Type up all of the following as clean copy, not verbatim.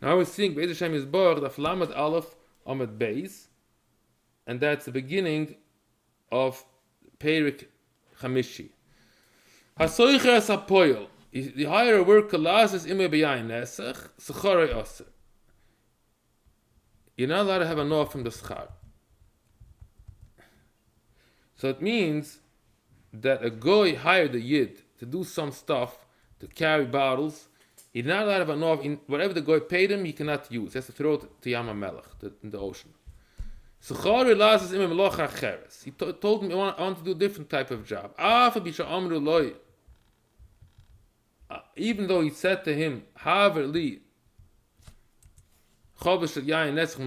Now we're seeing Be'ez Hashem Yisborach the Lamed Aleph Amud Beis, and that's the beginning of Perek Chamishi. Hasoicher as Hapoyel. The higher worker lasts ime Yayin Nesech, Schar Avodah. You're not allowed to have a noah from the schar. So it means that a goy hired a yid to do some stuff, to carry bottles. He's not allowed to have a noah. Whatever the goy paid him, he cannot use. He has to throw it to Yam HaMelech, in the ocean. He told him, I want to do a different type of job. Even though he said to him, Haver li, Yayin Nesech,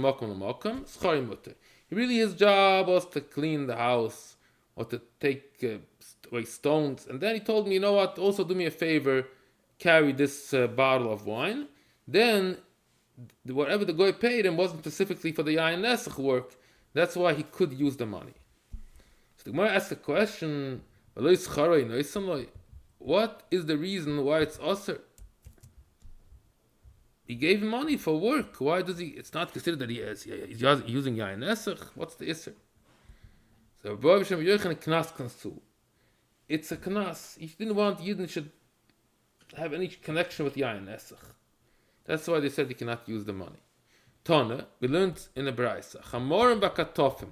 really his job was to clean the house or to take away stones. And then he told me, you know what, also do me a favor, carry this bottle of wine. Then whatever the guy paid him wasn't specifically for the Yayin Nesech work. That's why he could use the money. So the Gemara asks the question, what is the reason why it's usher? He gave him money for work. Why does he? It's not considered that he's using Yayin Nesech. What's the isser? So it's a knas. He didn't want Yidden should have any connection with Yayin Nesech. That's why they said he cannot use the money. Tana, we learned in the Braisa, Chamorim bakatofim,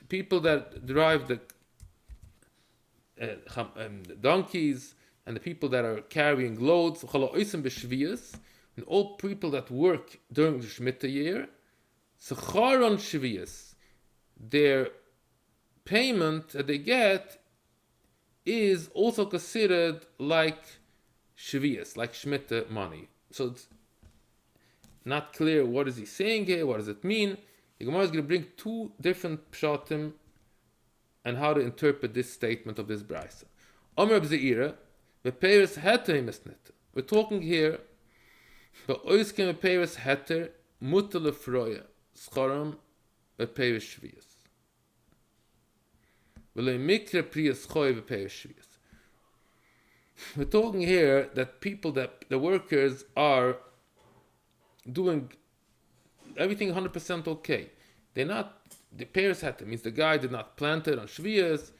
people that drive the donkeys and the people that are carrying loads, and all people that work during the Shemitah year, Secharon Shevi'it, their payment that they get is also considered like Shevi'it, like Shemitah money. So it's not clear what is he saying here, what does it mean. The Gemara is going to bring two different pshatim and how to interpret this statement of this brisa. Omer b'zeira, v'peiris heter imesnit. We're talking here, v'oiskem v'peiris heter mutter lefroya, scharam v'peiris shviyas. V'lei mikre priyas choy v'peiris shviyas. We're talking here that people, that the workers are doing everything 100% okay. They're not, the peiris heter means the guy did not plant it on shviyas,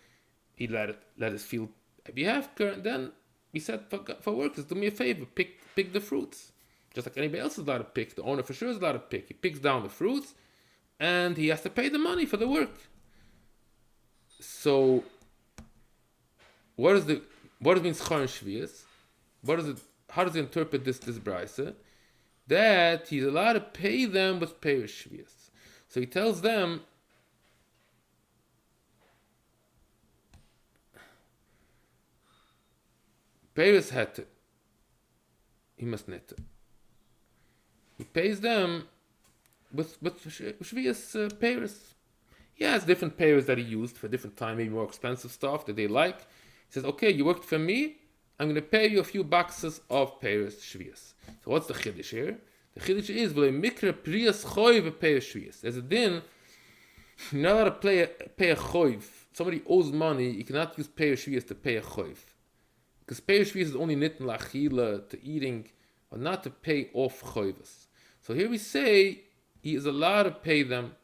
he let his field be hefker, then he said for workers, do me a favor, pick the fruits. Just like anybody else is allowed to pick, the owner for sure is allowed to pick. He picks down the fruits, and he has to pay the money for the work. So, what does it mean schar and shviyas? How does he interpret this brisa? That he's allowed to pay them with peiris shviyas. So he tells them, peiris heter, he must net. He pays them with shviyas peiris. He has different peiris that he used for different time, maybe more expensive stuff that they like. He says, okay, you worked for me, I'm going to pay you a few boxes of peiris shviyas. So what's the chiddush here? The chiddush is v'lei mikra priyas choy v'peiris shviyas. There's a din, you're not allowed to pay a choiv. Somebody owes money, you cannot use peiris shviyas to pay a choiv. Because peiris shviyas is only nitten lachila, to eating, or not to pay off choivas. So here we say, he is allowed to pay them.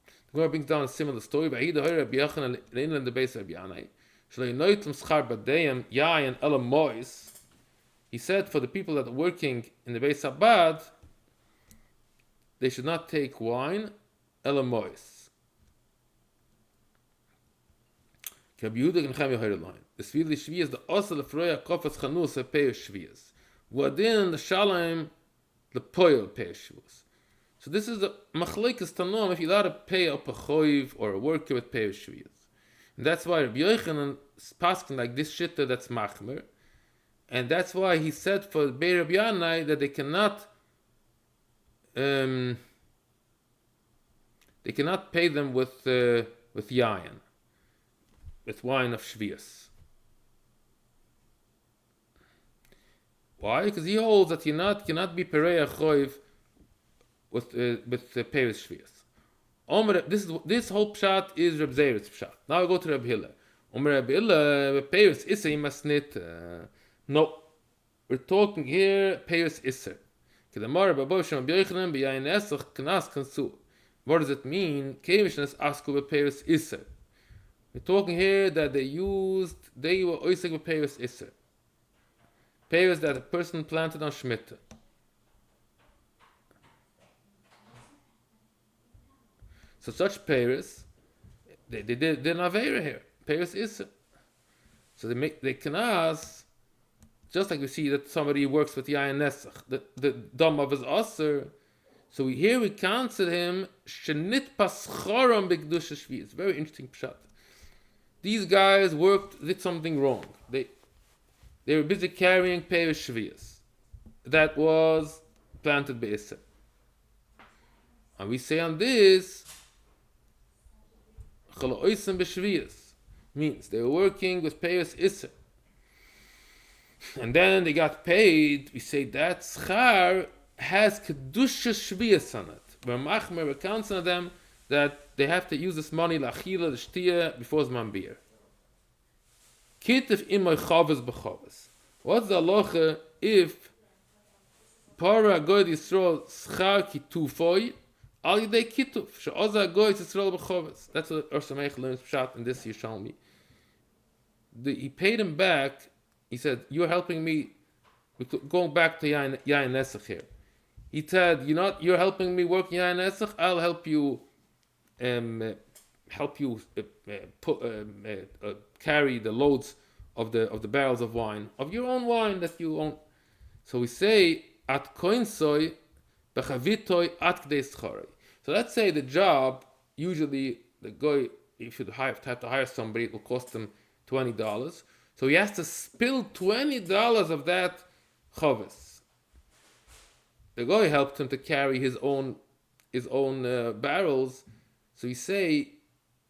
The Gemara brings down a similar story. He said for the people that are working in the Beis Habad, they should not take wine, ela mois. Rabbi Yehuda can have your line. The Svili Shviyas, the Osel Froya Kofas Chanus, a Peir Shviyas. Wadin, the Shalom, the Poil Peir Shviyas. So this is the Machlekes Tanom, if you're allowed to pay up a choiv or a worker with Peir Shviyas. And that's why Rabbi Yochanan is passing like this shitta that's machmer. And that's why he said for Bei Rabbi Yanai that they cannot pay them with yayin, with wine of shviyas. Why? Because he holds that you cannot be perei choiv with peiris shviyas. This whole pshat is Reb Zeir's pshat. Now I go to Reb Hillel. Reb Hillel peiris isay masnit. No, we're talking here peiris iser. Kedamar Babosham Byochanan Yayin Nesech Knas Kansu. What does it mean? Kevishness Asku Beperis Isser. We're talking here that they were oisek Beperis Isser. Peris that a person planted on Shemitah. So such Peris, they did an Avera here. Peris Isser. So they can ask, just like we see that somebody works with Yayin Nesech, the dom of his Asser. So here we counsel him, Shenit Pascharam B'Kedusha Shvi. It's very interesting pshat. These guys did something wrong. They were busy carrying Peris Shvius. That was planted by Isser. And we say on this, Chaloisem B'Shvius. Means they were working with Peris Isser. And then they got paid. We say that Schar has Kedusha Shvius on it. We're counseling them that they have to use this money lachila, the shtia, before Zman beer. Kitif imoy chavas b'chavas. What's the halacha if para goy Yisrael schar kitufoi al yidei kituf she'oza goy Yisrael b'chavas? That's what Yerushalmi learns pshat in this Yerushalmi. He paid him back. He said, "You're helping me." We're going back to Yayin Nesech here. He said, "You're helping me work Yayin Nesech. I'll help you." Carry the loads of the barrels of wine, of your own wine that you own. So we say at koinsoy bechavitoy at kdei schari. So let's say the job, usually the guy, if you have to hire somebody, it will cost him $20. So he has to spill $20 of that chavis. The guy helped him to carry his own barrels. So we say,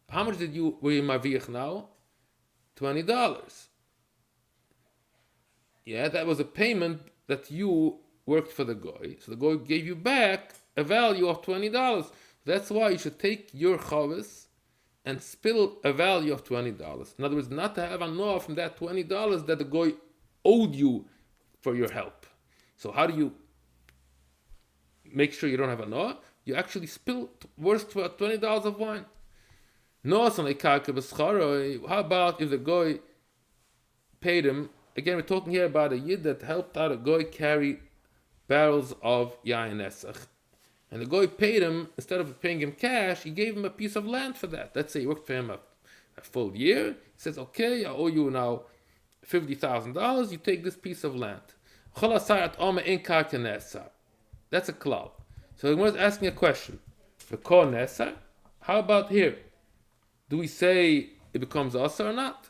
how much were you mavich now? $20. Yeah, that was a payment that you worked for the guy. So the guy gave you back a value of $20. That's why you should take your chavis and spill a value of $20. In other words, not to have a noah from that $20 that the guy owed you for your help. So how do you make sure you don't have a noah? You actually spill worth $20 of wine. How about if the guy paid him? Again, we're talking here about a yid that helped out a guy carry barrels of Yayin Nesech. And the guy paid him, instead of paying him cash, he gave him a piece of land for that. Let's say he worked for him a full year. He says, okay, I owe you now $50,000. You take this piece of land. That's a klal. So the Gemara is asking a question. For kol nesar, how about here? Do we say it becomes asa or not?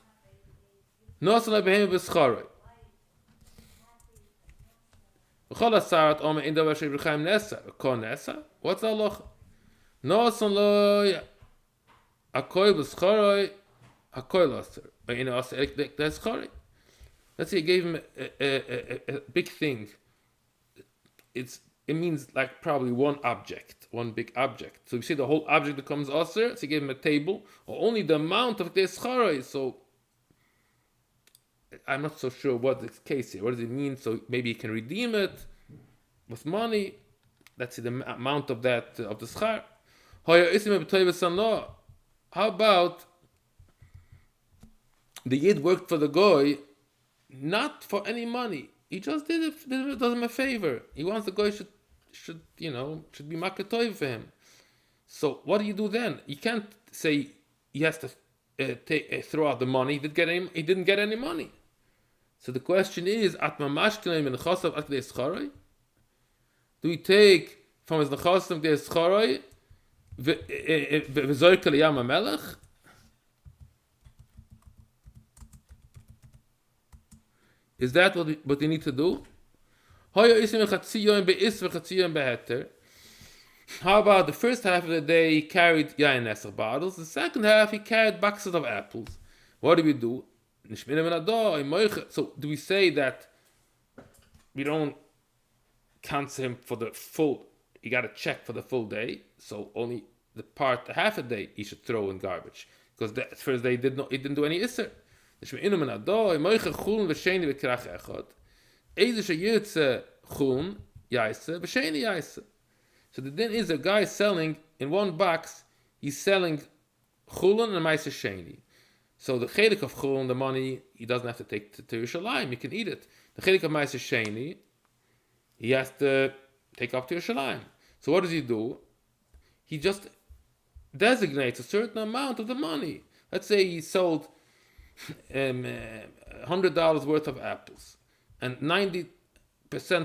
What's the halacha? Let's say he gave him a big thing. It means like probably one big object. So you see the whole object becomes aser, so you gave him a table, or only the amount of the schara. So I'm not so sure what the case here. What does it mean? So maybe he can redeem it with money. Let's see the amount of that of the schar. How about the yid worked for the goy, not for any money. He just does him a favor. He wants the guy should be makatoy for him. So what do you do then? You can't say he has to throw out the money. He didn't get any money. So the question is, do we take from his nechasim de escharay v'zoykel yam hamelech? Is that what they need to do? How about the first half of the day he carried Yayin Nesech bottles, the second half he carried boxes of apples. What do we do? So do we say that we don't count him for the full, you got to check for the full day, so only the half a day he should throw in garbage, because the first day he didn't do any isser. So we say yaisa, b'sheni yaisa. So the din is a guy selling in one box. He's selling chulun and ma'aser sheni. So the chelik of chulun, the money, he doesn't have to take to Yerushalayim. He can eat it. The chelik of ma'aser sheni, he has to take up to Yerushalayim. So what does he do? He just designates a certain amount of the money. Let's say he sold $100 worth of apples, and 90%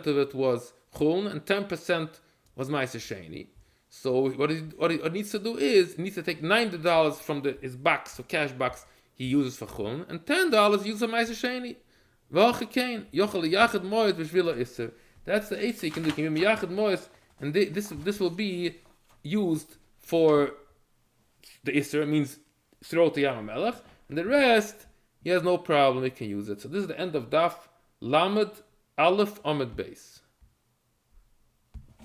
of it was chulun and 10% was ma'aser sheni. So what he needs to do is he needs to take $90 from his box, so cash box he uses for chulun, and $10 uses for ma'aser sheni. That's the eitzah you can do. You can yachid moed, and this will be used for the Isser. It means throw to Yam Melech, and the rest he has no problem. He can use it. So this is the end of Daf Lamed Aleph Amud Beis.